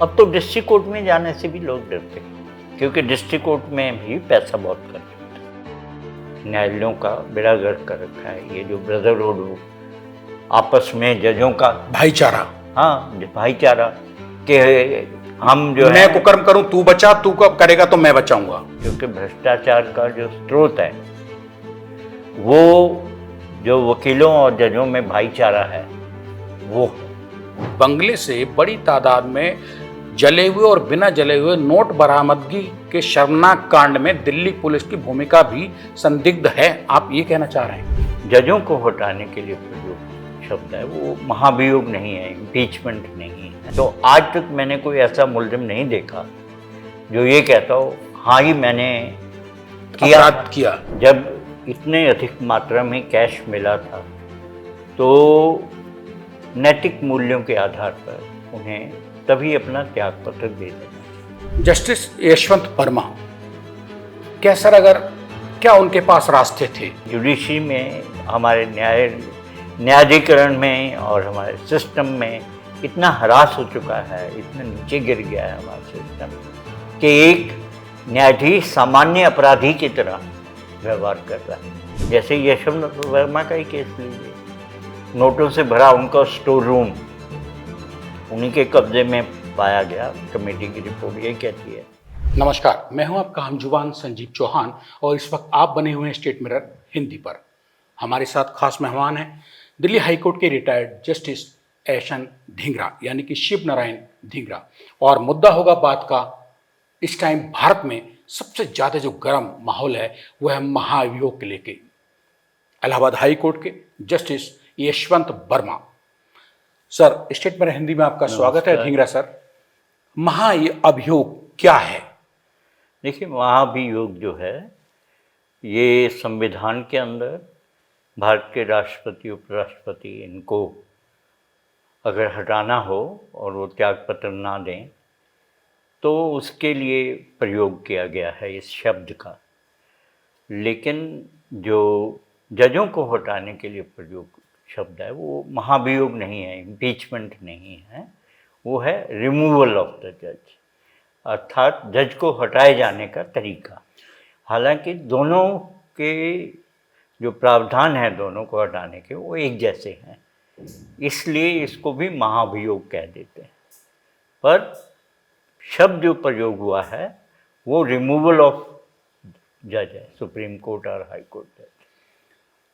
अब तो district court में जाने से भी लोग डरते हैं, क्योंकि डिस्ट्रिक्ट कोर्ट में भी पैसा बहुत खर्च होता है। न्यायालयों का बेड़ा गर्क कर रखा है ये जो ब्रदरहुड, आपस में जजों का भाईचारा। हाँ, भाईचारा कि हम जो मैं है कुकर्म करूं तू बचा, तू करेगा तो मैं बचाऊंगा। क्योंकि भ्रष्टाचार का जो स्रोत है वो जो वकीलों और जजों में भाईचारा है वो है। बंगले से बड़ी तादाद में जले हुए और बिना जले हुए नोट बरामदगी के शर्मनाक कांड में दिल्ली पुलिस की भूमिका भी संदिग्ध है, आप ये कहना चाह रहे हैं? जजों को हटाने के लिए प्रयोग शब्द है वो महाभियोग नहीं है, इम्पीचमेंट नहीं है। तो आज तक मैंने कोई ऐसा मुलजिम नहीं देखा जो ये कहता हो हाँ ही मैंने अपराध किया। जब इतने अधिक मात्रा में कैश मिला था तो नैतिक मूल्यों के आधार पर उन्हें तभी अपना त्याग पत्र दे देना। जस्टिस यशवंत वर्मा, क्या सर अगर क्या उनके पास रास्ते थे? जुडिशरी में, हमारे न्यायाधिकरण में और हमारे सिस्टम में इतना हरास हो चुका है, इतना नीचे गिर गया है हमारा सिस्टम कि एक न्यायाधीश सामान्य अपराधी की तरह व्यवहार कर रहा है। जैसे यशवंत वर्मा का ही केस लीजिए, नोटों से भरा उनका स्टोर रूम उन्हीं के कब्जे में पाया गया। कमेटी की रिपोर्ट ये कहती है। नमस्कार, मैं हूं आपका हमजुबान संजीव चौहान और इस वक्त आप बने हुए हैं स्टेट मिरर हिंदी पर। हमारे साथ खास मेहमान हैं दिल्ली हाईकोर्ट के रिटायर्ड जस्टिस एशन ढींगरा यानी कि शिव नारायण ढींगरा। और मुद्दा होगा बात का इस टाइम भारत में सबसे ज़्यादा जो गर्म माहौल है वह है महाभियोग के लेके। इलाहाबाद हाई कोर्ट के justice Yashwant Verma sir, state mirror Hindi में आपका स्वागत है। ढींगरा सर, महाअभियोग क्या है? देखिए, महाभियोग जो है ये संविधान के अंदर भारत के राष्ट्रपति उपराष्ट्रपति इनको अगर हटाना हो और वो त्यागपत्र ना दें तो उसके लिए प्रयोग किया गया है इस शब्द का। लेकिन जो जजों को हटाने के लिए प्रयोग शब्द है वो महाभियोग नहीं है, इम्पीचमेंट नहीं है, वो है रिमूवल ऑफ द जज, अर्थात जज को हटाए जाने का तरीका। हालांकि दोनों के जो प्रावधान है दोनों को हटाने के वो एक जैसे हैं, इसलिए इसको भी महाभियोग कह देते हैं। पर शब्द जो प्रयोग हुआ है वो रिमूवल ऑफ जज है, सुप्रीम कोर्ट और हाई कोर्ट जज।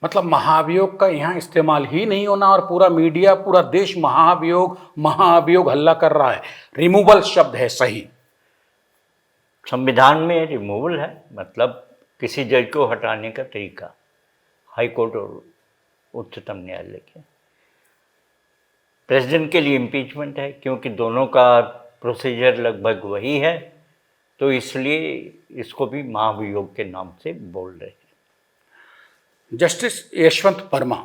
मतलब महाभियोग का यहाँ इस्तेमाल ही नहीं होना और पूरा मीडिया पूरा देश महाभियोग महाभियोग हल्ला कर रहा है। रिमूवल शब्द है सही। संविधान में रिमूवल है, मतलब किसी जज को हटाने का तरीका। हाई कोर्ट और उच्चतम न्यायालय के प्रेसिडेंट के लिए इम्पीचमेंट है, क्योंकि दोनों का प्रोसीजर लगभग वही है, तो इसलिए इसको भी महाभियोग के नाम से बोल रहे हैं। जस्टिस यशवंत वर्मा,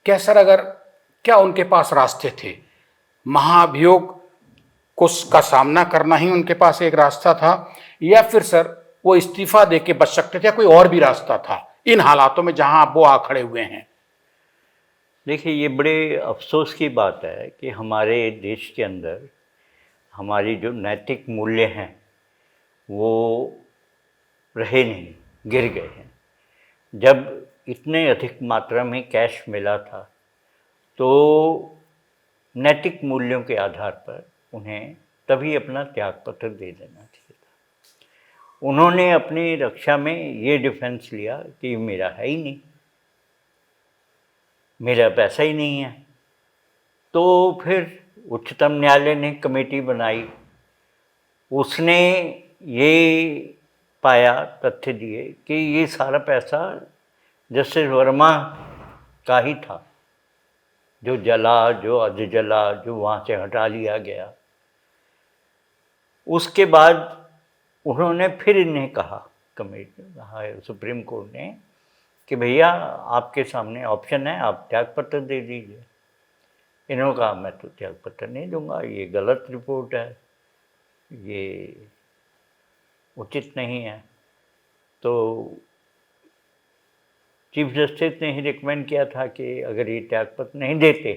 क्या सर अगर क्या उनके पास रास्ते थे? महाभियोग का सामना करना ही उनके पास एक रास्ता था, या फिर सर वो इस्तीफा देके बच सकते थे, या कोई और भी रास्ता था इन हालातों में जहां आप वो आ खड़े हुए हैं? देखिए, ये बड़े अफसोस की बात है कि हमारे देश के अंदर हमारी जो नैतिक मूल्य हैं वो रहे नहीं, गिर गए हैं। जब इतने अधिक मात्रा में कैश मिला था तो नैतिक मूल्यों के आधार पर उन्हें तभी अपना त्यागपत्र दे देना चाहिए था। उन्होंने अपनी रक्षा में ये डिफेंस लिया कि मेरा है ही नहीं, मेरा पैसा ही नहीं है। तो फिर उच्चतम न्यायालय ने कमेटी बनाई, उसने ये पाया, तथ्य दिए कि ये सारा पैसा जस्टिस वर्मा का ही था, जो जला, जो अध जला, जो वहाँ से हटा लिया गया। उसके बाद उन्होंने फिर इन्हें कहा, कमेटी सुप्रीम कोर्ट ने, कि भैया आपके सामने ऑप्शन है, आप त्यागपत्र दे दीजिए। इन्होंने कहा मैं तो त्यागपत्र नहीं दूंगा, ये गलत रिपोर्ट है, ये उचित नहीं है। तो चीफ जस्टिस ने ही रिकमेंड किया था कि अगर ये त्यागपत्र नहीं देते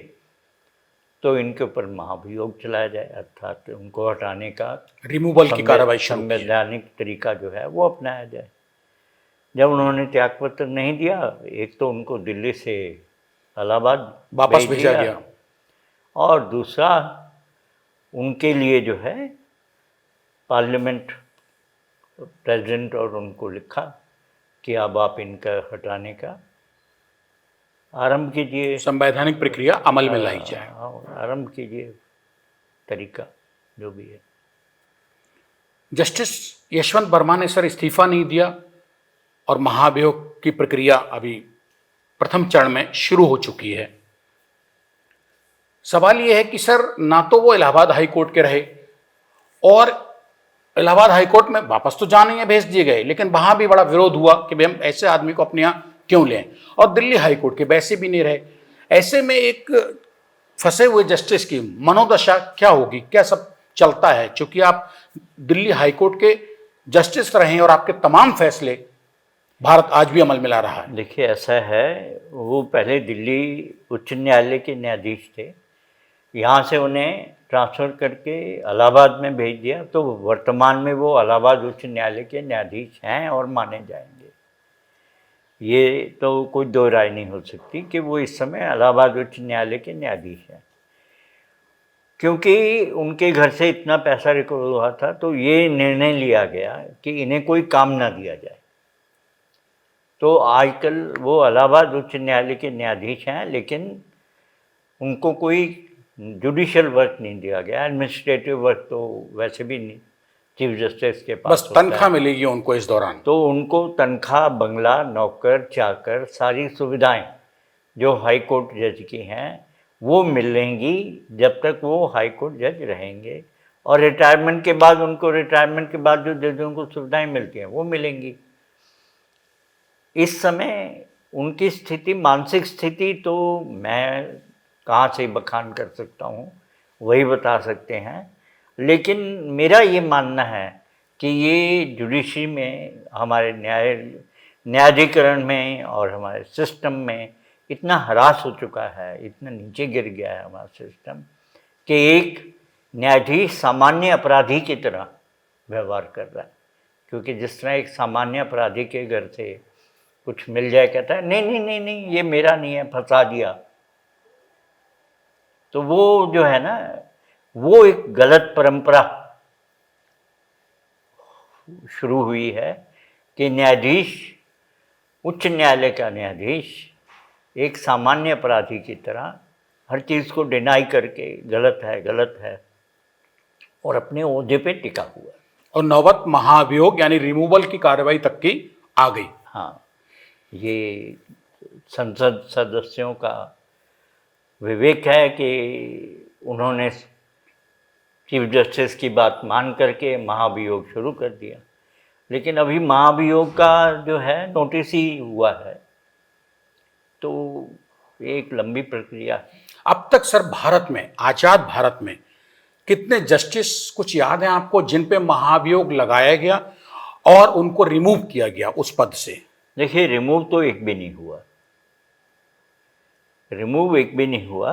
तो इनके ऊपर महाभियोग चलाया जाए, अर्थात उनको हटाने का रिमूवल की कार्रवाई शुरू की है। संवैधानिक तरीका जो है वो अपनाया जाए। जब उन्होंने त्यागपत्र नहीं दिया, एक तो उनको दिल्ली से इलाहाबाद वापस भेज भेजा दिया, गया। और दूसरा उनके लिए जो है पार्लियामेंट प्रेसिडेंट और उनको लिखा कि अब आप इनका हटाने का आरंभ कीजिए, संवैधानिक प्रक्रिया अमल में लाई जाए। आरंभ कीजिए, तरीका जो भी है। जस्टिस यशवंत वर्मा ने सर इस्तीफा नहीं दिया और महाभियोग की प्रक्रिया अभी प्रथम चरण में शुरू हो चुकी है। सवाल यह है कि सर ना तो वो इलाहाबाद हाई कोर्ट के रहे, और इलाहाबाद हाई कोर्ट में वापस तो जाने ही भेज दिए गए, लेकिन वहां भी बड़ा विरोध हुआ कि भाई हम ऐसे आदमी को अपने यहाँ क्यों लें, और दिल्ली हाई कोर्ट के वैसे भी नहीं रहे। ऐसे में एक फंसे हुए जस्टिस की मनोदशा क्या होगी, क्या सब चलता है? क्योंकि आप दिल्ली हाई कोर्ट के जस्टिस रहे हैं और आपके तमाम फैसले भारत आज भी अमल में ला रहा है। देखिए, ऐसा है, वो पहले दिल्ली उच्च न्यायालय के न्यायाधीश थे, यहाँ से उन्हें ट्रांसफ़र करके इलाहाबाद में भेज दिया, तो वर्तमान में वो इलाहाबाद उच्च न्यायालय के न्यायाधीश हैं और माने जाएंगे। ये तो कोई दो राय नहीं हो सकती कि वो इस समय इलाहाबाद उच्च न्यायालय के न्यायाधीश हैं, क्योंकि उनके घर से इतना पैसा रिकवर हुआ था, तो ये निर्णय लिया गया कि इन्हें कोई काम ना दिया जाए। तो आजकल वो इलाहाबाद उच्च न्यायालय के न्यायाधीश हैं, लेकिन उनको कोई जुडिशियल वर्क नहीं दिया गया, एडमिनिस्ट्रेटिव वर्क तो वैसे भी नहीं चीफ जस्टिस के पास बस तनख्वाह मिलेगी उनको इस दौरान। तो उनको तनख्वाह, बंगला, नौकर चाकर, सारी सुविधाएं जो हाई कोर्ट जज की हैं वो मिलेंगी जब तक वो हाई कोर्ट जज रहेंगे, और रिटायरमेंट के बाद उनको, रिटायरमेंट के बाद जो जजों को सुविधाएं मिलती हैं वो मिलेंगी। इस समय उनकी स्थिति, मानसिक स्थिति तो मैं कहाँ से बखान कर सकता हूँ, वही बता सकते हैं, लेकिन मेरा ये मानना है कि ये जुडिशरी में, हमारे न्यायाधिकरण में और हमारे सिस्टम में इतना हरास हो चुका है, इतना नीचे गिर गया है हमारा सिस्टम, कि एक न्यायाधीश सामान्य अपराधी की तरह व्यवहार कर रहा है। क्योंकि जिस तरह एक सामान्य अपराधी के घर से कुछ मिल जाए, कहता है नहीं नहीं नहीं नहीं ये मेरा नहीं है, फंसा दिया। तो वो जो है ना, वो एक गलत परंपरा शुरू हुई है कि न्यायाधीश, उच्च न्यायालय का न्यायाधीश एक सामान्य अपराधी की तरह हर चीज़ को डिनाई करके गलत है और अपने ओहदे पे टिका हुआ है। और नौबत महाभियोग यानी रिमूवल की कार्रवाई तक की आ गई। हाँ, ये संसद सदस्यों का विवेक है कि उन्होंने चीफ जस्टिस की बात मान करके महाभियोग शुरू कर दिया, लेकिन अभी महाभियोग का जो है नोटिस ही हुआ है, तो एक लंबी प्रक्रिया है। अब तक सर भारत में, आजाद भारत में कितने जस्टिस कुछ याद है आपको जिन पे महाभियोग लगाया गया और उनको रिमूव किया गया उस पद से? देखिए, रिमूव तो एक भी नहीं हुआ,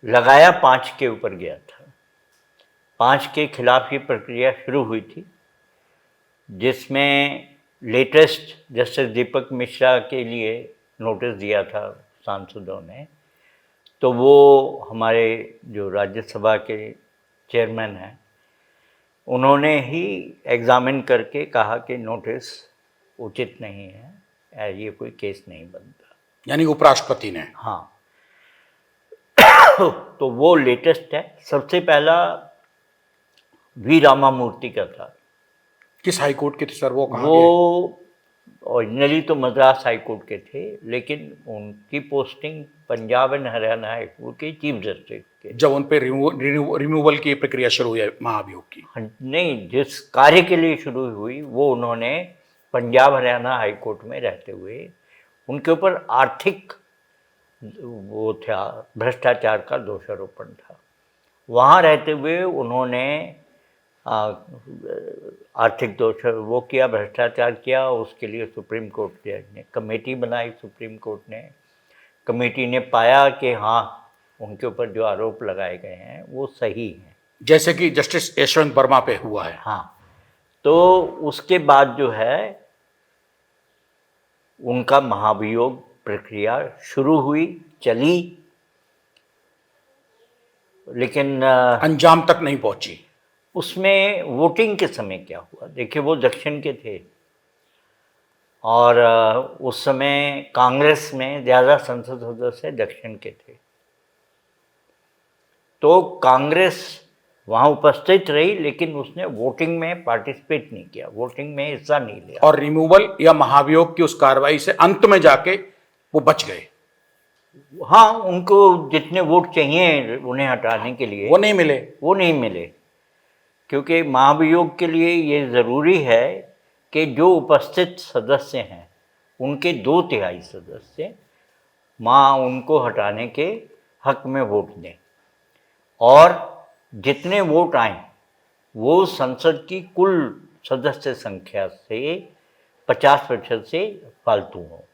लगाया 5 के ऊपर गया था। 5 के खिलाफ ये प्रक्रिया शुरू हुई थी, जिसमें लेटेस्ट जस्टिस दीपक मिश्रा के लिए नोटिस दिया था सांसदों ने। तो वो हमारे जो राज्यसभा के चेयरमैन हैं, उन्होंने ही एग्ज़ामिन करके कहा कि नोटिस उचित नहीं है, ये कोई केस नहीं बनता। यानी उपराष्ट्रपति ने? हाँ। तो वो लेटेस्ट है। सबसे पहला वी रामामूर्ति का था। किस हाई कोर्ट के थे सर वो? कहाँ वो ओरिजिनली तो मद्रास हाई कोर्ट के थे, लेकिन उनकी posting Punjab and Haryana high court के चीफ जस्टिस के। जब उन पे रिमूवल की प्रक्रिया शुरू हुई महाभियोग की? नहीं, जिस कार्य के लिए शुरू हुई वो उन्होंने पंजाब हरियाणा हाई कोर्ट में रहते हुए, उनके ऊपर आर्थिक वो था, भ्रष्टाचार का दोषारोपण था। वहाँ रहते हुए उन्होंने आर्थिक दोष वो किया, भ्रष्टाचार किया। उसके लिए सुप्रीम कोर्ट जज ने कमेटी बनाई। सुप्रीम कोर्ट ने, कमेटी ने पाया कि हाँ उनके ऊपर जो आरोप लगाए गए हैं वो सही हैं। जैसे कि जस्टिस यशवंत वर्मा पे हुआ है। हाँ, तो उसके बाद जो है उनका महाभियोग प्रक्रिया शुरू हुई, चली, लेकिन अंजाम तक नहीं पहुंची। उसमें वोटिंग के समय क्या हुआ, देखिए वो दक्षिण के थे और उस समय कांग्रेस में ज़्यादा संसद सदस्य दक्षिण के थे, तो कांग्रेस वहाँ उपस्थित रही लेकिन उसने वोटिंग में पार्टिसिपेट नहीं किया, वोटिंग में हिस्सा नहीं लिया। और रिमूवल या महाभियोग की उस कार्रवाई से अंत में जाके वो बच गए। हाँ, उनको जितने वोट चाहिए उन्हें हटाने के लिए वो नहीं मिले। वो नहीं मिले, क्योंकि महाभियोग के लिए ये ज़रूरी है कि जो उपस्थित सदस्य हैं उनके 2/3 सदस्य उनको हटाने के हक में वोट दें, और जितने वोट आए वो संसद की कुल सदस्य संख्या से 50% से फालतू हो।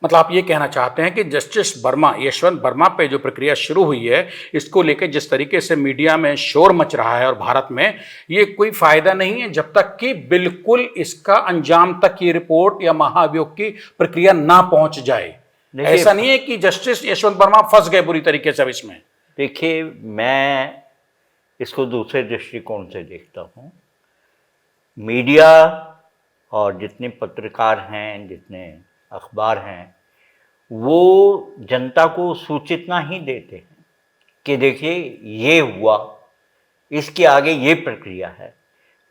मतलब आप ये कहना चाहते हैं कि जस्टिस वर्मा, यशवंत वर्मा पे जो प्रक्रिया शुरू हुई है, इसको लेकर जिस तरीके से मीडिया में शोर मच रहा है और भारत में, ये कोई फायदा नहीं है जब तक कि बिल्कुल इसका अंजाम तक की रिपोर्ट या महाभियोग की प्रक्रिया ना पहुंच जाए। ऐसा नहीं है कि जस्टिस यशवंत वर्मा फंस गए बुरी तरीके से अब इसमें। देखिए, मैं इसको दूसरे दृष्टिकोण से देखता हूँ। मीडिया और जितने पत्रकार हैं, जितने अखबार हैं, वो जनता को सूचित ना ही देते हैं कि देखिए ये हुआ, इसके आगे ये प्रक्रिया है।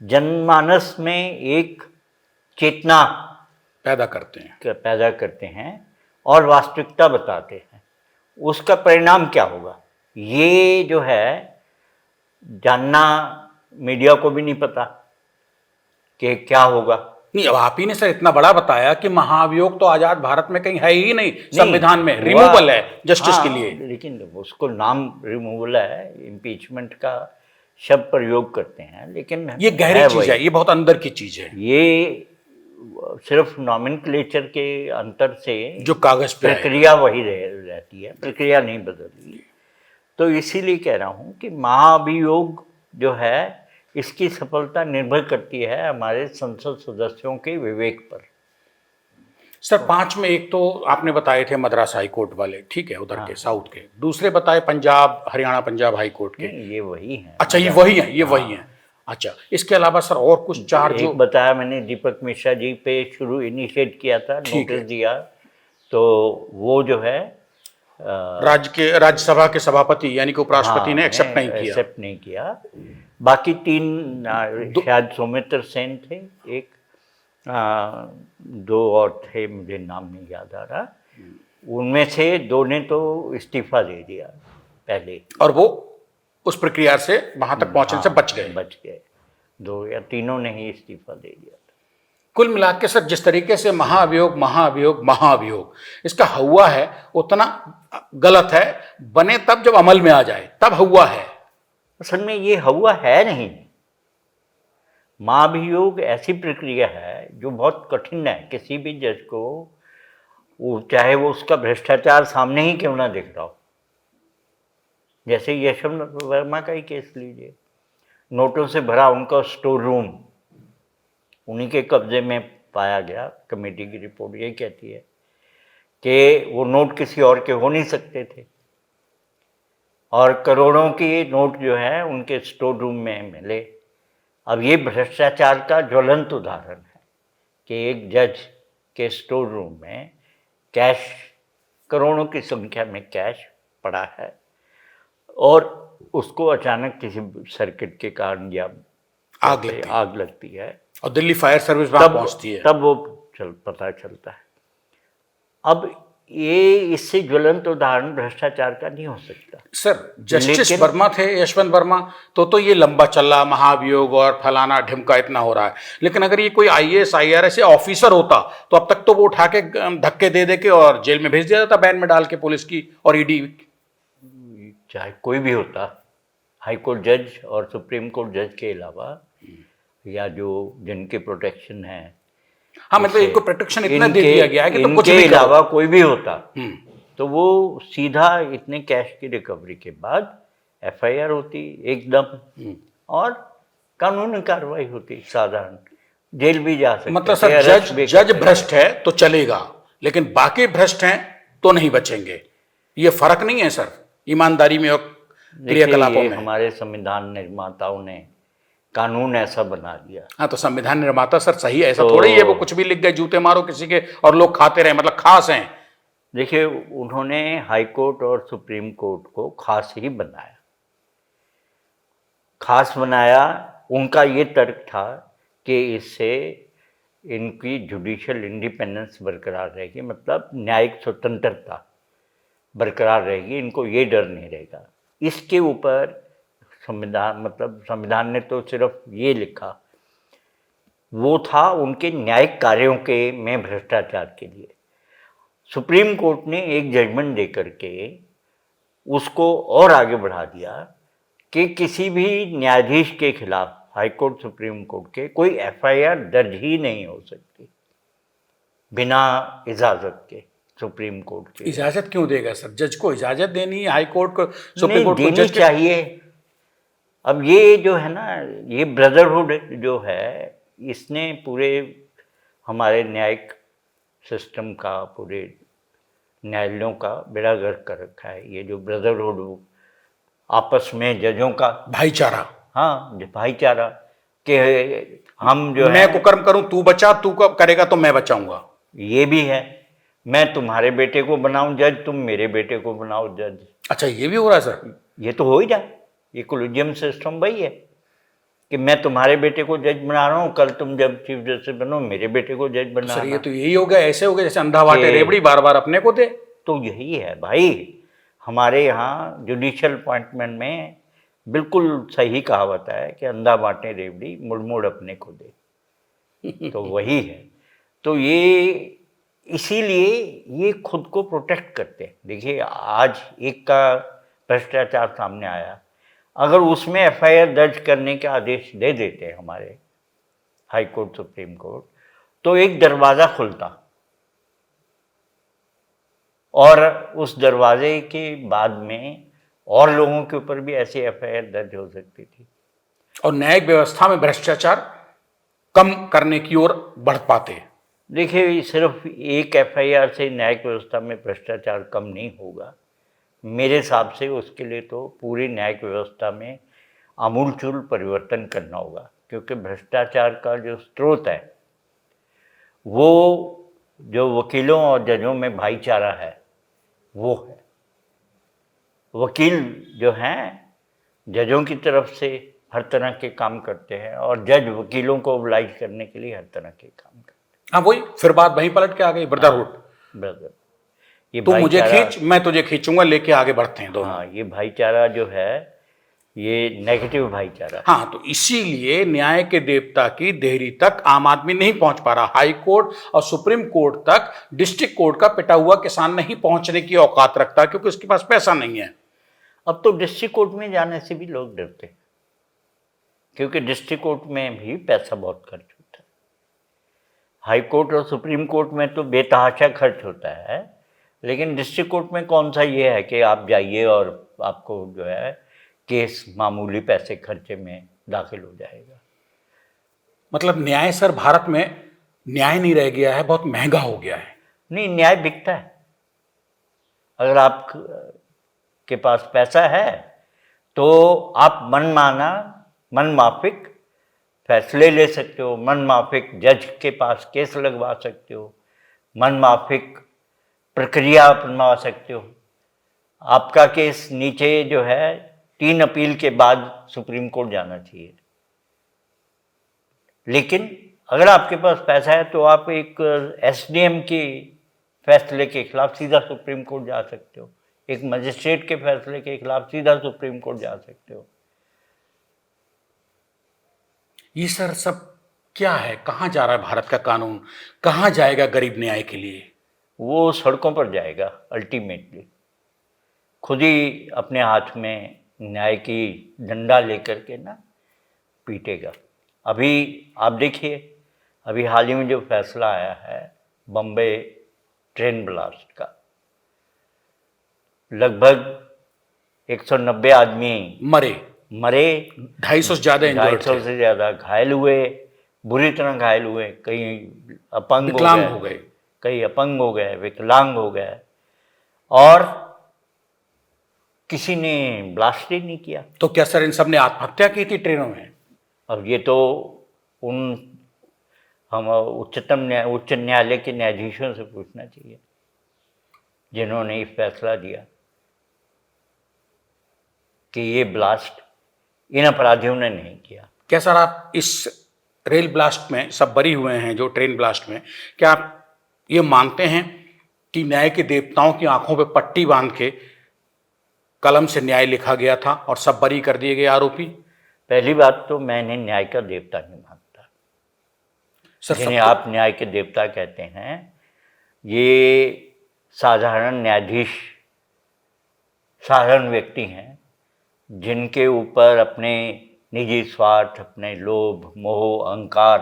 जनमानस में एक चेतना पैदा करते हैं और वास्तविकता बताते हैं। उसका परिणाम क्या होगा ये जो है जानना मीडिया को भी नहीं पता कि क्या होगा। नहीं, अब आप ही ने सर इतना बड़ा बताया कि महाभियोग तो आजाद भारत में कहीं है ही नहीं, संविधान में रिमूवल है जस्टिस के लिए। लेकिन उसको नाम रिमूवल है, इम्पीचमेंट का शब्द प्रयोग करते हैं, लेकिन ये गहरी चीज है, ये बहुत अंदर की चीज है। ये सिर्फ नॉमेनक्लेचर के अंतर से जो कागज पे प्रक्रिया वही रहती है, प्रक्रिया नहीं बदलती। तो इसीलिए कह रहा हूँ कि महाभियोग जो है इसकी सफलता निर्भर करती है हमारे संसद सदस्यों के विवेक पर। सर 5 में एक तो आपने बताए थे मद्रास हाई कोर्ट वाले, ठीक है, उधर के साउथ के। दूसरे बताए पंजाब, हरियाणा पंजाब हाई कोर्ट के। ये वही हैं। अच्छा, ये वही हैं, ये वही हैं। अच्छा, इसके अलावा सर और कुछ 4 जो बताया मैंने, दीपक मिश्रा जी पे शुरू इनिशिएट किया था, नोटिस दिया, तो वो जो है राज्यसभा के सभापति यानी कि उपराष्ट्रपति ने एक्सेप्ट नहीं किया। बाकी 3 शायद सौमित्र सेन थे, एक 2 और थे, मुझे नाम नहीं याद आ रहा। उनमें से 2 ने तो इस्तीफा दे दिया पहले, और वो उस प्रक्रिया से वहां तक पहुंचने से बच गए। 2 या 3 ने ही इस्तीफा दे दिया। कुल मिला के सर जिस तरीके से महाभियोग इसका हुआ है उतना गलत है। बने तब जब अमल में आ जाए तब हुआ है। असल में ये हुआ है नहीं। महाभियोग ऐसी प्रक्रिया है जो बहुत कठिन है। किसी भी जज को, वो चाहे वो उसका भ्रष्टाचार सामने ही क्यों ना दिख रहा हो, जैसे यशवंत वर्मा का ही केस लीजिए, नोटों से भरा उनका स्टोर रूम उन्हीं के कब्जे में पाया गया। कमेटी की रिपोर्ट ये कहती है कि वो नोट किसी और के हो नहीं सकते थे, और करोड़ों के नोट जो है उनके स्टोर रूम में मिले। अब ये भ्रष्टाचार का ज्वलंत उदाहरण है कि एक जज के स्टोर रूम में कैश, करोड़ों की संख्या में कैश पड़ा है, और उसको अचानक किसी सर्किट के कारण या आग लगती है और दिल्ली फायर सर्विस वहां पहुंचती है, तब वो पता चलता है। अब ये इससे ज्वलंत उदाहरण भ्रष्टाचार का नहीं हो सकता। सर जस्टिस वर्मा थे, यशवंत वर्मा, तो ये लंबा चला महाभियोग और फलाना ढिमका इतना हो रहा है। लेकिन अगर ये कोई IAS IRS ऑफिसर होता तो अब तक तो वो उठा के धक्के दे के और जेल में भेज दिया जाता, बैन में डाल के, पुलिस की और ED। चाहे कोई भी होता, हाई कोर्ट जज और सुप्रीम कोर्ट जज के अलावा, या जो जिनके प्रोटेक्शन है, हाँ, मतलब इनको प्रोटेक्शन इतना दे दिया गया है कि तो कुछ भी अलावा कोई भी होता तो वो सीधा इतने कैश की रिकवरी के बाद एफआईआर होती एकदम, और कानूनी कार्रवाई होती साधारण, जेल भी जा सकते मतलब थे, सर अरेस्ट भी कर जज सकते भ्रष्ट है तो चलेगा, लेकिन बाकी भ्रष्ट हैं तो नहीं बचेंगे। ये फर्क नहीं है सर ईमानदारी में और थे। क्रियाकलापों देखिए, में? हमारे संविधान निर्माताओं ने कानून ऐसा बना दिया, हाँ, तो संविधान निर्माता सर सही है, ऐसा तो थोड़ी है वो कुछ भी लिख गए जूते मारो किसी के और लोग खाते रहे, मतलब खास हैं। देखिए, उन्होंने हाई कोर्ट और सुप्रीम कोर्ट को खास ही बनाया। खास बनाया, उनका ये तर्क था कि इससे इनकी जुडिशियल इंडिपेंडेंस बरकरार रहेगी, मतलब न्यायिक स्वतंत्रता बरकरार रहेगी, इनको ये डर नहीं रहेगा। इसके ऊपर संविधान, मतलब संविधान ने तो सिर्फ ये लिखा, वो था उनके न्यायिक कार्यों के में भ्रष्टाचार के लिए। सुप्रीम कोर्ट ने एक जजमेंट दे करके उसको और आगे बढ़ा दिया कि किसी भी न्यायाधीश के खिलाफ हाई कोर्ट सुप्रीम कोर्ट के कोई एफआईआर दर्ज ही नहीं हो सकती बिना इजाज़त के सुप्रीम कोर्ट के। इजाजत क्यों देगा सर? जज को इजाजत देनी है, हाई कोर्ट को, सुप्रीम नहीं कोर्ट को, देनी जज के। चाहिए। अब ये जो है ना, ये ब्रदरहुड जो है, इसने पूरे हमारे न्यायिक सिस्टम का, पूरे न्यायालयों का बेड़ा गर्क कर रखा है। ये जो ब्रदरहुड आपस में जजों का, भाईचारा, हाँ, भाईचारा, कि हम जो मैं है, कुकर्म करूं तू बचा, तू करेगा तो मैं बचाऊंगा। ये भी है, मैं तुम्हारे बेटे को बनाऊं जज, तुम मेरे बेटे को बनाओ जज। अच्छा, ये भी हो रहा है सर? ये तो हो ही रहा है, ये कोलिजियम सिस्टम वही है कि मैं तुम्हारे बेटे को जज बना रहा हूँ, कल तुम जब चीफ जस्टिस बनो मेरे बेटे को जज तो सर ये बनाना। तो यही हो गया, ऐसे हो गया जैसे अंधा बांटे कि- रेवड़ी, बार बार अपने को दे। तो यही है भाई, हमारे यहाँ जुडिशियल अपॉइंटमेंट में बिल्कुल सही कहावत है कि अंधा बांटे रेवड़ी, मुड़ मुड़ अपने को दे। तो वही है। तो ये इसीलिए ये खुद को प्रोटेक्ट करते हैं। देखिए, आज एक का भ्रष्टाचार सामने आया, अगर उसमें एफआईआर दर्ज करने के आदेश दे देते हैं हमारे हाई कोर्ट सुप्रीम कोर्ट, तो एक दरवाज़ा खुलता, और उस दरवाजे के बाद में और लोगों के ऊपर भी ऐसी एफआईआर दर्ज हो सकती थी, और न्यायिक व्यवस्था में भ्रष्टाचार कम करने की ओर बढ़ पाते। देखिए, सिर्फ एक एफआईआर से न्यायिक व्यवस्था में भ्रष्टाचार कम नहीं होगा। मेरे हिसाब से उसके लिए तो पूरी न्यायिक व्यवस्था में आमूलचूल परिवर्तन करना होगा, क्योंकि भ्रष्टाचार का जो स्रोत है वो जो वकीलों और जजों में भाईचारा है वो है। वकील जो हैं जजों की तरफ से हर तरह के काम करते हैं, और जज वकीलों को ओबलाइज करने के लिए हर तरह के काम करते हाँ, वही फिर बात वहीं पलट के आ गई, ब्रदरहुड। हैं। ब्रदर, ये तू मुझे भाईचारा, खींच, मैं तुझे खींचूंगा, लेके आगे बढ़ते हैं दोनों। हाँ, ये भाईचारा जो है ये नेगेटिव भाईचारा। हाँ, तो इसीलिए न्याय के देवता की देहरी तक आम आदमी नहीं पहुंच पा रहा। हाई कोर्ट और सुप्रीम कोर्ट तक डिस्ट्रिक्ट कोर्ट का पिटा हुआ किसान नहीं पहुंचने की औकात रखता, क्योंकि उसके पास पैसा नहीं है। अब तो डिस्ट्रिक्ट कोर्ट में जाने से भी लोग डरते हैं, क्योंकि डिस्ट्रिक्ट कोर्ट में भी पैसा बहुत खर्च होता है। हाई कोर्ट और सुप्रीम कोर्ट में तो बेतहाशा खर्च होता है, लेकिन डिस्ट्रिक्ट कोर्ट में कौन सा ये है कि आप जाइए और आपको जो है केस मामूली पैसे खर्चे में दाखिल हो जाएगा। मतलब न्याय सर भारत में न्याय नहीं रह गया है, बहुत महंगा हो गया है। नहीं, न्याय बिकता है। अगर आप के पास पैसा है तो आप मनमाना, मनमाफिक फैसले ले सकते हो, मनमाफिक जज के पास केस लगवा सकते हो, मनमाफिक प्रक्रिया अपनवा सकते हो। आपका केस नीचे जो है 3 अपील के बाद सुप्रीम कोर्ट जाना चाहिए, लेकिन अगर आपके पास पैसा है तो आप एक एसडीएम के फैसले के खिलाफ सीधा सुप्रीम कोर्ट जा सकते हो, एक मजिस्ट्रेट के फैसले के खिलाफ सीधा सुप्रीम कोर्ट जा सकते हो। ये सर सब क्या है? कहाँ जा रहा है भारत का कानून? कहाँ जाएगा गरीब न्याय के लिए? वो सड़कों पर जाएगा अल्टीमेटली, खुद ही अपने हाथ में न्याय की डंडा लेकर के ना पीटेगा। अभी आप देखिए, अभी हाल ही में जो फैसला आया है बम्बे ट्रेन ब्लास्ट का, लगभग 190 आदमी मरे, मरे, 250 से ज्यादा इंजर्ड 250 थे, से ज़्यादा घायल हुए, बुरी तरह घायल हुए, कई अपंग हो विकलांग गए, हो गए। कई अपंग हो गए, विकलांग हो गए, और किसी ने ब्लास्ट ही नहीं किया। तो क्या सर इन सब ने आत्महत्या की थी ट्रेनों में? अब ये तो उन हम उच्च न्यायालय के न्यायाधीशों से पूछना चाहिए जिन्होंने ये फैसला दिया कि ये ब्लास्ट इन अपराधियों ने नहीं किया। क्या सर आप इस रेल ब्लास्ट में सब बरी हुए हैं, जो ट्रेन ब्लास्ट में, क्या आप ये मानते हैं कि न्याय के देवताओं की आंखों पे पट्टी बांध के कलम से न्याय लिखा गया था और सब बरी कर दिए गए आरोपी? पहली बात तो मैं इन्हें न्याय का देवता नहीं मानता। सर जिन्हें सब आप न्याय के देवता कहते हैं, ये साधारण न्यायाधीश, साधारण व्यक्ति हैं जिनके ऊपर अपने निजी स्वार्थ, अपने लोभ, मोह, अहंकार,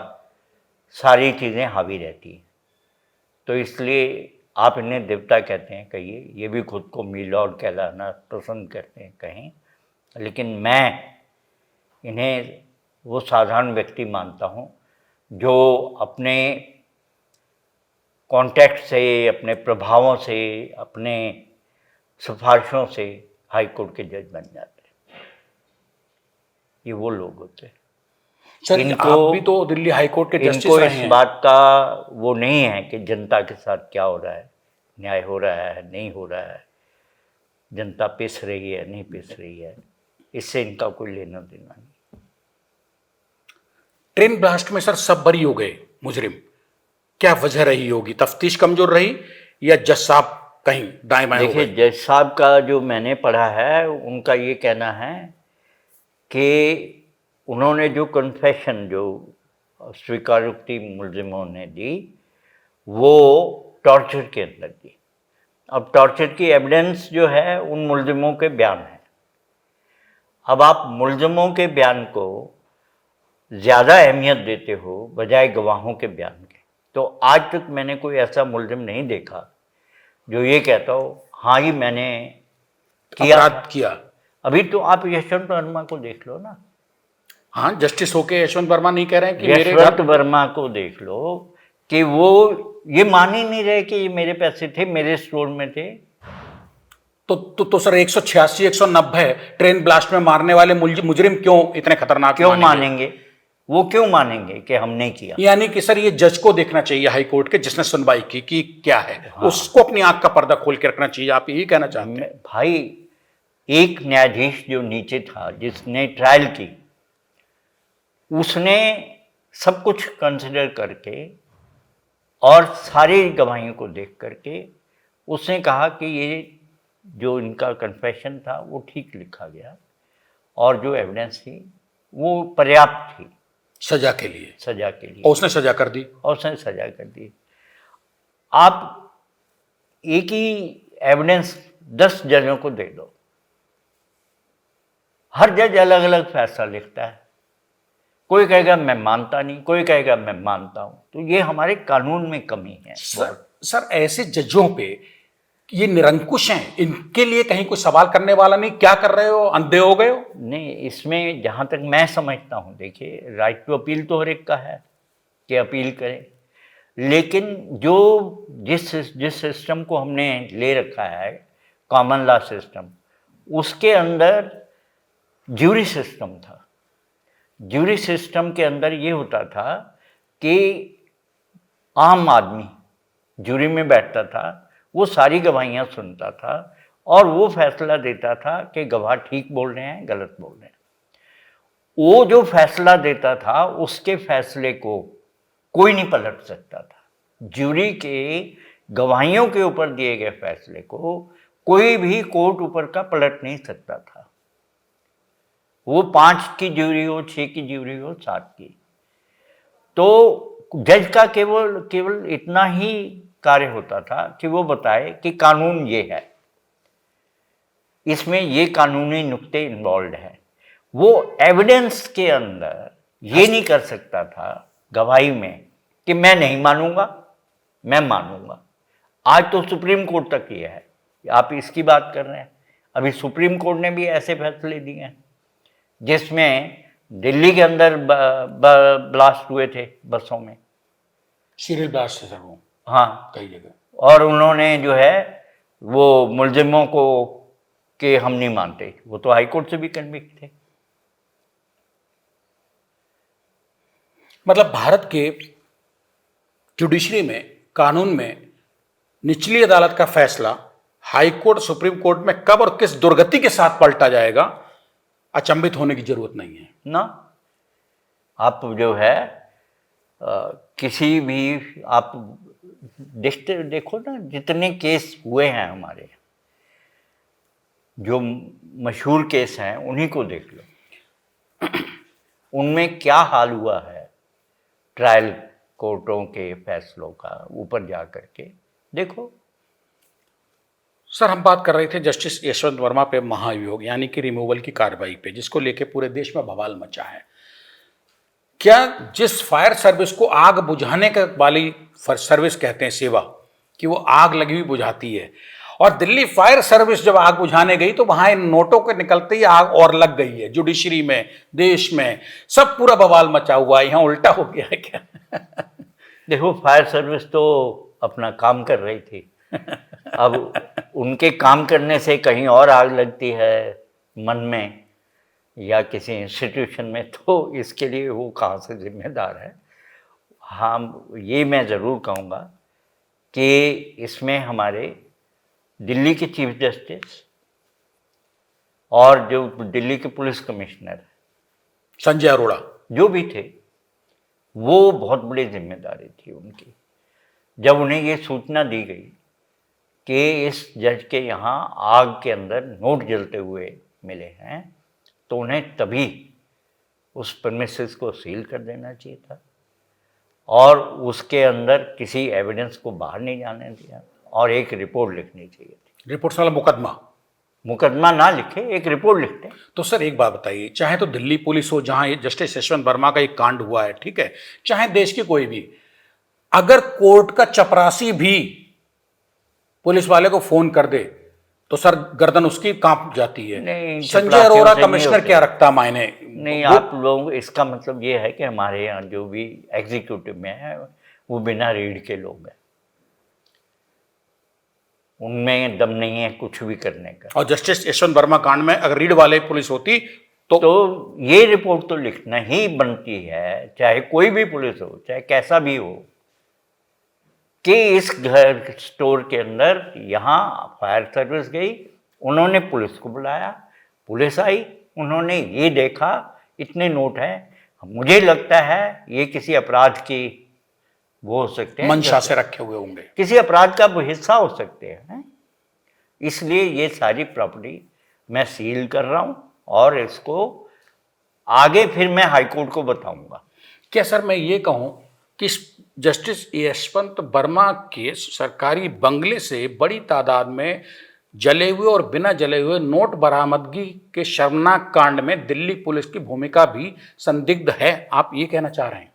सारी चीज़ें हावी रहती हैं। तो इसलिए आप इन्हें देवता कहते हैं कहिए, ये भी खुद को मीलॉर्ड कहलाना पसंद करते हैं कहीं, लेकिन मैं इन्हें वो साधारण व्यक्ति मानता हूँ जो अपने कॉन्टैक्ट से, अपने प्रभावों से, अपने सिफारिशों से हाई कोर्ट के जज बन जाते हैं। ये वो लोग होते हैं। सर आप भी तो दिल्ली हाई कोर्ट के जस्टिस इनको रहे इस हैं। बात का वो नहीं है कि जनता के साथ क्या हो रहा है, न्याय हो रहा है नहीं हो रहा है, जनता पिस रही है नहीं पिस रही है, इससे इनका कोई लेना देना नहीं। ट्रेन ब्लास्ट में सर सब बरी हो गए मुजरिम, क्या वजह रही होगी? तफ्तीश कमजोर रही या जज साहब कहीं दाएं बाएं हो देखिए, गए? जज साहब का जो मैंने पढ़ा है, उनका ये कहना है कि उन्होंने जो कन्फेशन, जो स्वीकारोक्ति मुलजिमों ने दी, वो टॉर्चर के अंदर दी। अब टॉर्चर की एविडेंस जो है उन मुलजिमों के बयान है। अब आप मुलजिमों के बयान को ज़्यादा अहमियत देते हो बजाय गवाहों के बयान के। तो आज तक मैंने कोई ऐसा मुलजिम नहीं देखा जो ये कहता हो हाँ ही मैंने अपराध किया। अभी तो आप यशवंत वर्मा को देख लो ना। हाँ, जस्टिस होके यशवंत वर्मा नहीं कह रहे हैं कि मेरे यशवंत घर, वर्मा को देख लो कि वो ये मान ही नहीं रहे कि ये मेरे पैसे थे, मेरे स्टोर में थे। तो सर 186 190 ट्रेन ब्लास्ट में मारने वाले मुजरिम क्यों इतने खतरनाक क्यों मानेंगे? वो क्यों मानेंगे कि हमने किया? यानी कि सर ये जज को देखना चाहिए हाई कोर्ट के जिसने सुनवाई की कि क्या है। हाँ। उसको अपनी आंख का पर्दा खोल के रखना चाहिए, आप यही कहना चाहते हैं? भाई, एक न्यायाधीश जो नीचे था जिसने ट्रायल की, उसने सब कुछ कंसिडर करके और सारी गवाहियों को देख करके उसने कहा कि ये जो इनका कन्फेशन था वो ठीक लिखा गया और जो एविडेंस थी वो पर्याप्त थी सजा के लिए। सजा के लिए। और उसने सजा कर दी। और उसने सजा कर दी। आप एक ही एविडेंस 10 जजों को दे दो, हर जज अलग अलग फैसला लिखता है। कोई कहेगा मैं मानता नहीं, कोई कहेगा मैं मानता हूं। तो ये हमारे कानून में कमी है। सर ऐसे जजों पे ये निरंकुश हैं, इनके लिए कहीं कोई सवाल करने वाला नहीं? क्या कर रहे हो, अंधे हो गए हो? नहीं, इसमें जहां तक मैं समझता हूं, देखिए, राइट टू अपील तो हर एक का है कि अपील करें, लेकिन जो जिस सिस्टम को हमने ले रखा है, कॉमन लॉ सिस्टम, उसके अंदर ज्यूरी सिस्टम था। ज्यूरी सिस्टम के अंदर ये होता था कि आम आदमी ज्यूरी में बैठता था, वो सारी गवाहियाँ सुनता था और वो फैसला देता था कि गवाह ठीक बोल रहे हैं, गलत बोल रहे हैं। वो जो फैसला देता था उसके फैसले को कोई नहीं पलट सकता था। ज्यूरी के गवाहियों के ऊपर दिए गए फैसले को कोई भी कोर्ट ऊपर का पलट नहीं सकता था। वो 5 की ज्यूरी हो, 6 की ज्यूरी हो, 7 की। तो जज का केवल इतना ही कार्य होता था कि वो बताए कि कानून ये है, इसमें ये कानूनी नुक्ते इन्वॉल्व हैं। वो एविडेंस के अंदर ये नहीं कर सकता था गवाही में कि मैं नहीं मानूंगा, मैं मानूंगा। आज तो सुप्रीम कोर्ट तक ये है आप इसकी बात कर रहे हैं। अभी सुप्रीम कोर्ट ने भी ऐसे फैसले दिए हैं जिसमें दिल्ली के अंदर ब्लास्ट हुए थे बसों में, सीरियल ब्लास्ट से सर वो हाँ, कई जगह, और उन्होंने जो है वो मुलजिमों को कि हम नहीं मानते, वो तो हाई कोर्ट से भी कन्विक्ट थे। मतलब भारत के जुडिशरी में, कानून में निचली अदालत का फैसला हाई कोर्ट, सुप्रीम कोर्ट में कब और किस दुर्गति के साथ पलटा जाएगा, अचंभित होने की जरूरत नहीं है ना। आप जो है किसी भी आप देखो ना, जितने केस हुए हैं हमारे, जो मशहूर केस हैं उन्हीं को देख लो, उनमें क्या हाल हुआ है ट्रायल कोर्टों के फैसलों का, ऊपर जा कर के देखो। सर हम बात कर रहे थे जस्टिस यशवंत वर्मा पे महाभियोग यानी कि रिमूवल की कार्रवाई पे, जिसको लेके पूरे देश में बवाल मचा है। क्या जिस फायर सर्विस को आग बुझाने का वाली सर्विस कहते हैं सेवा, कि वो आग लगी हुई बुझाती है, और दिल्ली फायर सर्विस जब आग बुझाने गई तो वहां इन नोटों के निकलते ही आग और लग गई है। जुडिशरी में, देश में सब पूरा बवाल मचा हुआ है, यहाँ उल्टा हो गया है क्या? देखो, फायर सर्विस तो अपना काम कर रही थी, अब उनके काम करने से कहीं और आग लगती है मन में या किसी इंस्टीट्यूशन में, तो इसके लिए वो कहाँ से जिम्मेदार है। हाँ, ये मैं ज़रूर कहूँगा कि इसमें हमारे दिल्ली के चीफ जस्टिस और जो दिल्ली के पुलिस कमिश्नर संजय अरोड़ा जो भी थे, वो बहुत बड़ी जिम्मेदारी थी उनकी। जब उन्हें ये सूचना दी गई कि इस जज के यहाँ आग के अंदर नोट जलते हुए मिले हैं, तो उन्हें तभी उस प्रेमिसेस को सील कर देना चाहिए था और उसके अंदर किसी एविडेंस को बाहर नहीं जाने दिया और एक रिपोर्ट लिखनी चाहिए थी। रिपोर्ट वाला मुकदमा ना लिखे, एक रिपोर्ट लिखते। तो सर एक बात बताइए, चाहे तो दिल्ली पुलिस हो जहां ये जस्टिस यशवंत वर्मा का एक कांड हुआ है, ठीक है, चाहे देश की कोई भी, अगर कोर्ट का चपरासी भी पुलिस वाले को फोन कर दे तो सर गर्दन उसकी कांप जाती है। नहीं, संजय अरोड़ा कमिश्नर क्या रखता मायने? नहीं, आप लोग, इसका मतलब ये है कि हमारे यहाँ जो भी एग्जीक्यूटिव में है वो बिना रीढ़ के लोग हैं, उनमें दम नहीं है कुछ भी करने का। और जस्टिस यशवंत वर्मा कांड में अगर रीढ़ वाले पुलिस होती तो ये रिपोर्ट तो लिखना ही बनती है, चाहे कोई भी पुलिस हो, चाहे कैसा भी हो, कि इस घर स्टोर के अंदर यहाँ फायर सर्विस गई, उन्होंने पुलिस को बुलाया, पुलिस आई, उन्होंने ये देखा इतने नोट हैं, मुझे लगता है ये किसी अपराध की वो हो सकते हैं, मंशा से रखे हुए होंगे, किसी अपराध का वो हिस्सा हो सकते हैं। इसलिए ये सारी प्रॉपर्टी मैं सील कर रहा हूँ और इसको आगे फिर मैं हाईकोर्ट को बताऊंगा। क्या सर मैं ये कहूँ कि जस्टिस यशवंत वर्मा के सरकारी बंगले से बड़ी तादाद में जले हुए और बिना जले हुए नोट बरामदगी के शर्मनाक कांड में दिल्ली पुलिस की भूमिका भी संदिग्ध है, आप ये कहना चाह रहे हैं?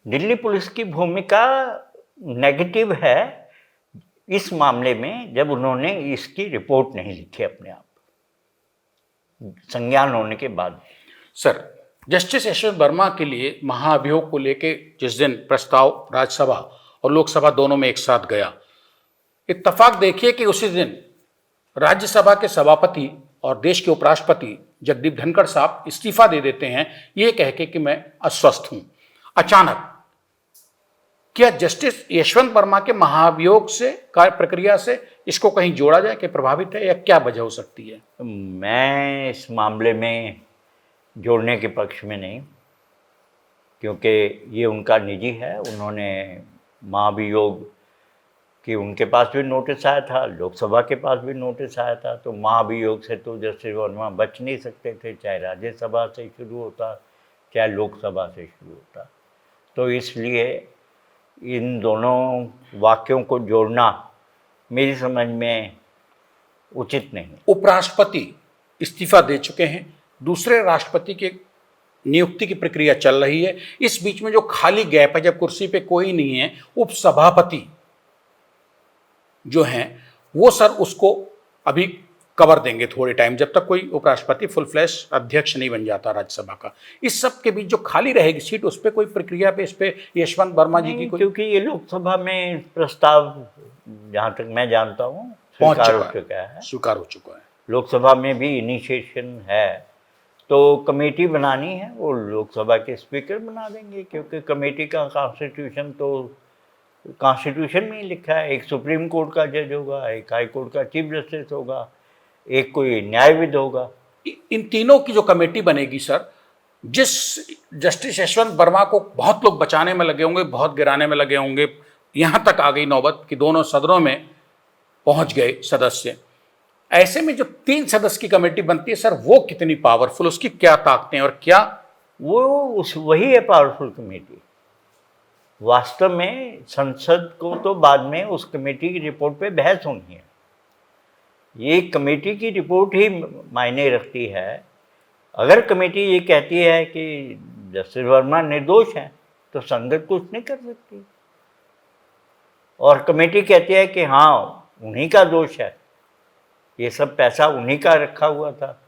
दिल्ली पुलिस की भूमिका नेगेटिव है इस मामले में, जब उन्होंने इसकी रिपोर्ट नहीं लिखी अपने आप, संज्ञान होने के बाद। सर जस्टिस यशवंत वर्मा के लिए महाअभियोग को लेकर जिस दिन प्रस्ताव राज्यसभा और लोकसभा दोनों में एक साथ गया, इत्तेफाक देखिए कि उसी दिन राज्यसभा के सभापति और देश के उपराष्ट्रपति जगदीप धनखड़ साहब इस्तीफा दे देते हैं, ये कह के कि मैं अस्वस्थ हूं। अचानक क्या जस्टिस यशवंत वर्मा के महाअभियोग से कार्य प्रक्रिया से इसको कहीं जोड़ा जाए कि प्रभावित है, या क्या वजह हो सकती है? मैं इस मामले में जोड़ने के पक्ष में नहीं, क्योंकि ये उनका निजी है। उन्होंने महाभियोग कि उनके पास भी नोटिस आया था, लोकसभा के पास भी नोटिस आया था, तो महाभियोग से तो जस्टिस वर्मा बच नहीं सकते थे, चाहे राज्यसभा से शुरू होता चाहे लोकसभा से शुरू होता। तो इसलिए इन दोनों वाक्यों को जोड़ना मेरी समझ में उचित नहीं। उपराष्ट्रपति इस्तीफा दे चुके हैं, दूसरे राष्ट्रपति की नियुक्ति की प्रक्रिया चल रही है, इस बीच में जो खाली गैप है, जब कुर्सी पे कोई नहीं है, उपसभापति जो हैं वो सर उसको अभी कवर देंगे थोड़े टाइम, जब तक कोई उपराष्ट्रपति फुल फ्लैश अध्यक्ष नहीं बन जाता राज्यसभा का। इस सब के बीच जो खाली रहेगी सीट, उस पर कोई प्रक्रिया पे, इस पे यशवंत वर्मा जी की नहीं, कोई क्योंकि ये लोकसभा में प्रस्ताव जहाँ तक मैं जानता हूँ पहुंच स्वीकार हो चुका चुका है, स्वीकार हो चुका है। लोकसभा में भी इनिशिएशन है। तो कमेटी बनानी है, वो लोकसभा के स्पीकर बना देंगे, क्योंकि कमेटी का कॉन्स्टिट्यूशन तो कॉन्स्टिट्यूशन में ही लिखा है, एक सुप्रीम कोर्ट का जज होगा, एक हाई कोर्ट का चीफ जस्टिस होगा, एक कोई न्यायविद होगा। इन तीनों की जो कमेटी बनेगी सर, जिस जस्टिस यशवंत वर्मा को बहुत लोग बचाने में लगे होंगे, बहुत गिराने में लगे होंगे, यहाँ तक आ गई नौबत कि दोनों सदनों में पहुंच गए सदस्य। ऐसे में जो 3 सदस्य की कमेटी बनती है सर, वो कितनी पावरफुल, उसकी क्या ताकतें और क्या? वही है पावरफुल कमेटी। वास्तव में संसद को तो बाद में उस कमेटी की रिपोर्ट पे बहस होनी है। ये कमेटी की रिपोर्ट ही मायने रखती है। अगर कमेटी ये कहती है कि जस्टिस वर्मा निर्दोष हैं, तो संसद कुछ नहीं कर सकती। और कमेटी कहती है कि हाँ उन्हीं का दोष है, ये सब पैसा उन्हीं का रखा हुआ था,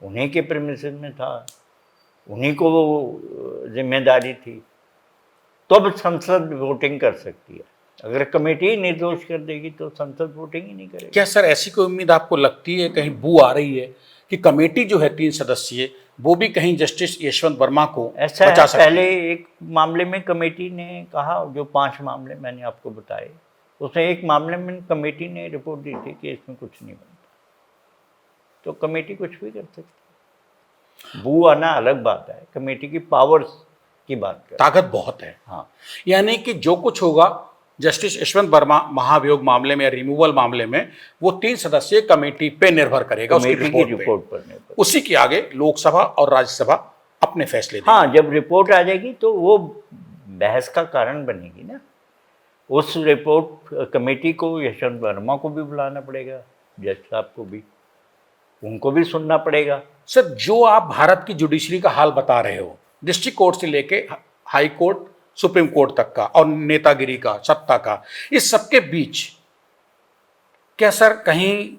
उन्हीं के प्रेमिसेस में था, उन्हीं को वो जिम्मेदारी थी, तो अब संसद वोटिंग कर सकती है। अगर कमेटी निर्दोष कर देगी तो संसद वोटिंग ही नहीं करेगी। क्या सर ऐसी कोई उम्मीद आपको लगती है, कहीं बू आ रही है कि कमेटी जो है 3 सदस्यीय, वो भी कहीं जस्टिस यशवंत वर्मा को ऐसा बचा है, सकती पहले है? एक मामले में कमेटी ने कहा, जो 5 मामले मैंने आपको बताए, उसमें एक मामले में कमेटी ने रिपोर्ट दी थी कि इसमें कुछ नहीं बनता, तो कमेटी कुछ भी कर सकती है। बू आना अलग बात है, कमेटी की पावर्स की बात कर, ताकत बहुत है। हाँ। यानी कि जो कुछ होगा जस्टिस यशवंत वर्मा महाभियोग मामले में या रिमूवल मामले में, वो 3 सदस्यीय कमेटी पे निर्भर करेगा, उसकी कमेटी की रिपोर्ट रिपोर्ट पर निर्भर। उसी के आगे लोकसभा और राज्यसभा अपने फैसले देंगे। हाँ, जब रिपोर्ट आ जाएगी तो वो बहस का कारण बनेगी ना। उस रिपोर्ट कमेटी को यशवंत वर्मा को भी बुलाना पड़ेगा, जज साहब को भी, उनको भी सुनना पड़ेगा। सर, जो आप भारत की जुडिशरी का हाल बता रहे हो, डिस्ट्रिक्ट कोर्ट से लेके हाई कोर्ट, सुप्रीम कोर्ट तक का, और नेतागिरी का, सत्ता का, इस सबके बीच क्या सर कहीं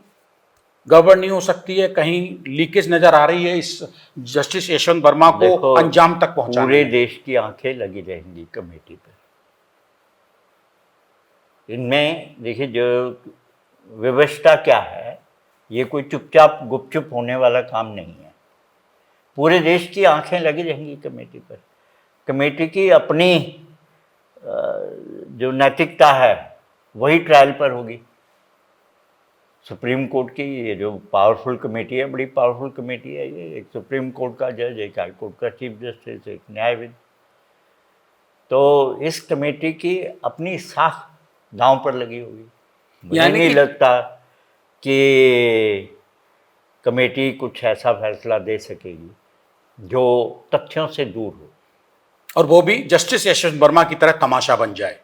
गड़बड़ नहीं हो सकती है? कहीं लीकेज नजर आ रही है इस जस्टिस यशवंत वर्मा को अंजाम तक पहुंचाने पूरे में? देश की आंखें लगी रहेंगी कमेटी पर। इनमें देखिए, जो व्यवस्था क्या है, ये कोई चुपचाप गुपचुप होने वाला काम नहीं है। पूरे देश की आंखें लगी रहेंगी कमेटी पर। कमेटी की अपनी जो नैतिकता है वही ट्रायल पर होगी। सुप्रीम कोर्ट की ये जो पावरफुल कमेटी है, बड़ी पावरफुल कमेटी है ये, एक सुप्रीम कोर्ट का जज, एक हाई कोर्ट का चीफ जस्टिस, एक न्यायविद। तो इस कमेटी की अपनी साख दांव पर लगी होगी। मुझे नहीं लगता कि कमेटी कुछ ऐसा फैसला दे सकेगी जो तथ्यों से दूर हो, और वो भी जस्टिस यशवंत वर्मा की तरह तमाशा बन जाए।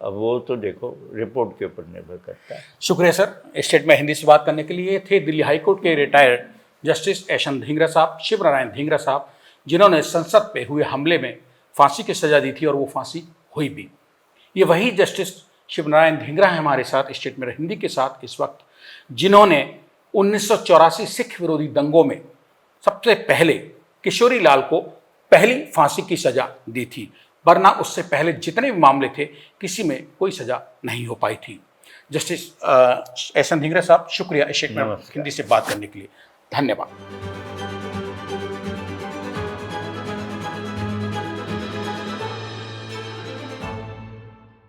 अब वो तो देखो रिपोर्ट के ऊपर निर्भर करता है। शुक्रिया सर, स्टेट में हिंदी से बात करने के लिए। थे दिल्ली हाईकोर्ट के रिटायर्ड जस्टिस यशवंत धिंगरा साहब, शिव नारायण धिंगरा साहब, जिन्होंने संसद पे हुए हमले में फांसी की सजा दी थी, और वो फांसी हुई भी। ये वही जस्टिस शिव नारायण धिंगरा है हमारे साथ स्टेट में हिंदी के साथ इस वक्त, जिन्होंने 1984 सिख विरोधी दंगों में सबसे पहले किशोरी लाल को पहली फांसी की सजा दी थी, वरना उससे पहले जितने भी मामले थे किसी में कोई सजा नहीं हो पाई थी। जस्टिस यशवंत धिंगरा साहब, शुक्रिया स्टेट में हिंदी से बात करने के लिए। धन्यवाद।